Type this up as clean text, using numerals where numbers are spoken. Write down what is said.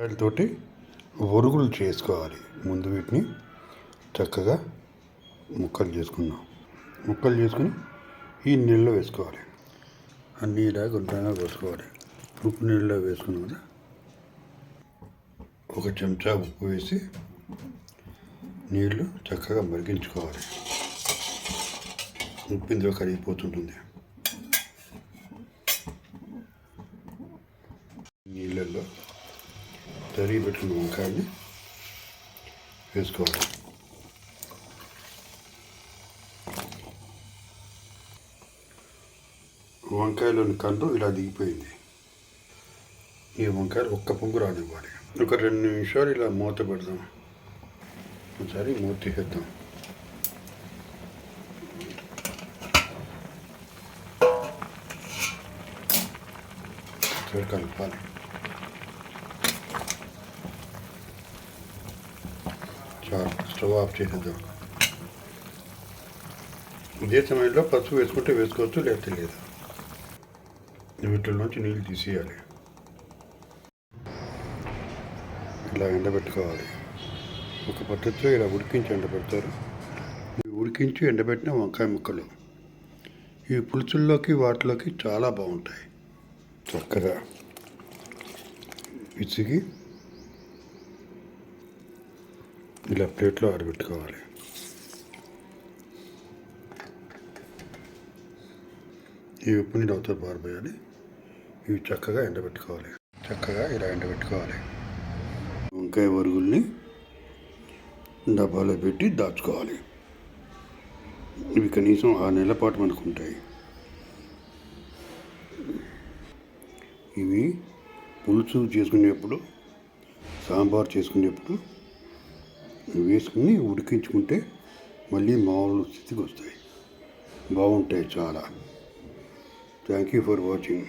వాటితోటి ఒరుగులు చేసుకోవాలి. ముందు వీటిని చక్కగా ముక్కలు చేసుకుని ఈ నీళ్ళలో వేసుకోవాలి. అన్నీ ఇలా గుండ్రంగా కోసుకోవాలి. ఉప్పు నీళ్ళలో వేసుకున్నాం కదా, ఒక చెంచా ఉప్పు వేసి నీళ్ళు చక్కగా మరిగించుకోవాలి. ఉప్పు ఇందులో కరిగిపోతుంటుంది. నీళ్ళల్లో తరిగి పెట్టుకున్న వంకాయని వేసుకోవాలి. వంకాయలోని కండు ఇలా దిగిపోయింది. ఈ వంకాయలు ఒక్క పొంగు రానివ్వాలి. ఒక 2 నిమిషాలు ఇలా మూత పెడదాం. ఒకసారి మూత తీసేద్దాం. కలపాలి. చాలు, స్టవ్ ఆఫ్ చేసేద్దాం. ఇదే సమయంలో పసుపు వేసుకుంటే వేసుకోవచ్చు, లేకపోతే లేదు. వీటిలోంచి నీళ్ళు తీసేయాలి. ఇలా ఎండబెట్టుకోవాలి. ఒక పద్ధతిలో ఇలా ఉడికించి ఎండబెడతారు. ఉడికించి ఎండబెట్టిన వంకాయ ముక్కలు ఈ పులుసుల్లోకి వాటిలోకి చాలా బాగుంటాయి. చక్కగా పిసికి ఇలా ప్లేట్లో ఆరబెట్టుకోవాలి. ఈ ఉప్పు నీళ్ళు అవతల పారిపోయాలి. ఇవి చక్కగా ఎండబెట్టుకోవాలి. ఇలా ఎండబెట్టుకోవాలి. వంకాయ వరుగుల్ని డబ్బాలో పెట్టి దాచుకోవాలి. ఇవి కనీసం 6 నెలల పాటు మనకు ఉంటాయి. ఇవి పులుసు చేసుకునేప్పుడు, సాంబార్ చేసుకునేప్పుడు వేసుకుని ఉడికించుకుంటే మళ్ళీ మామూలు స్థితికి వస్తాయి. బాగుంటాయి చాలా. Thank you for watching.